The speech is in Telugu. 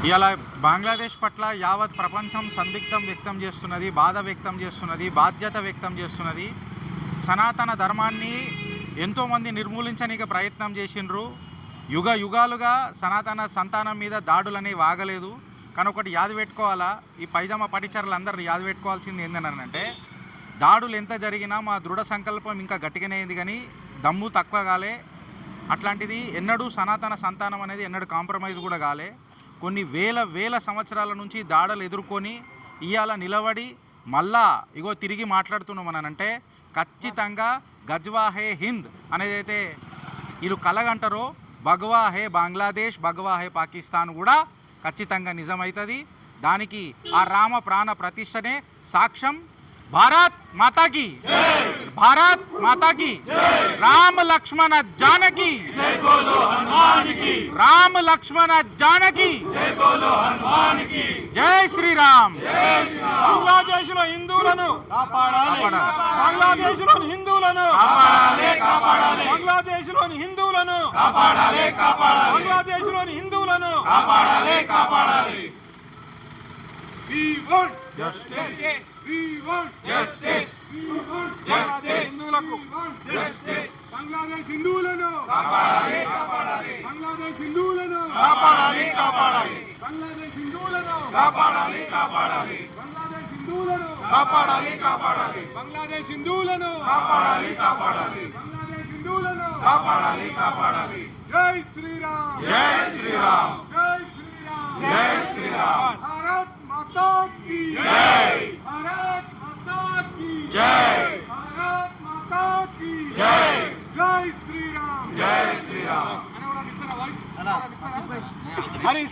ఇలా బంగ్లాదేశ్ పట్ల యావత్ ప్రపంచం సందిగ్ధం వ్యక్తం చేస్తున్నది, బాధ వ్యక్తం చేస్తున్నది, బాధ్యత వ్యక్తం చేస్తున్నది. సనాతన ధర్మాన్ని ఎంతోమంది నిర్మూలించడానికి ప్రయత్నం చేసిండ్రు. యుగ యుగాలుగా సనాతన సంతానం మీద దాడులు అనేవి ఆగలేదు. కానీ ఒకటి యాద పెట్టుకోవాలా, ఈ పైజామా పటిచర్లందరూ యాద పెట్టుకోవాల్సింది ఏంటంటే, దాడులు ఎంత జరిగినా మా దృఢ సంకల్పం ఇంకా గట్టిగానే అయింది, కానీ దమ్ము తక్కువ కాలే. అట్లాంటిది ఎన్నడూ సనాతన సంతానం అనేది ఎన్నడూ కాంప్రమైజ్ కూడా కాలే. కొన్ని వేల సంవత్సరాల నుంచి దాడులు ఎదుర్కొని ఇవాళ నిలబడి మళ్ళా ఇగో తిరిగి మాట్లాడుతున్నాం అనంటే, ఖచ్చితంగా గజ్వా హే హింద్ అనేదైతే వీళ్ళు కలగంటారో, భగవా హే బంగ్లాదేశ్, భగవా హే పాకిస్తాన్ కూడా ఖచ్చితంగా నిజమవుతుంది. దానికి ఆ రామ ప్రాణ ప్రతిష్టనే సాక్ష్యం. భారత్ మాతాకి, భారత్ మాతాకి, రామ లక్ష్మణ జానకి, రామ లక్ష్మణ జానకి, జై శ్రీరామ్. బంగ్లాదేశ్ లో హిందువులను కాపాడాలి, బంగ్లాదేశ్ లోని హిందువులను కాపాడాలి, బంగ్లాదేశ్ లోని హిందువులను కాపాడాలి, బంగ్లాదేశ్ లోని హిందువులను కాపాడాలి. We want justice. We want justice. We want justice. హిందువులకు justice. బంగ్లాదేశ్ హిందువులను కాపాడాలి, బంగ్లాదేశ్ హిందువులను కాపాడాలి, బంగ్లాదేశ్ హిందువులను కాపాడాలి, బంగ్లాదేశ్ హిందువులను కాపాడాలి, బంగ్లాదేశ్ హిందువులను కాపాడాలి, బంగ్లాదేశ్ హిందువులను కాపాడాలి. జై శ్రీరామ్, జై శ్రీరామ్, జై శ్రీరామ్, జై శ్రీరామ్. భారత్ మాతా కీ జై, భారత్ మాతా కీ జై, భారత్ మాతా కీ జై, జై శ్రీరామ్, జై శ్రీరామ్. హరి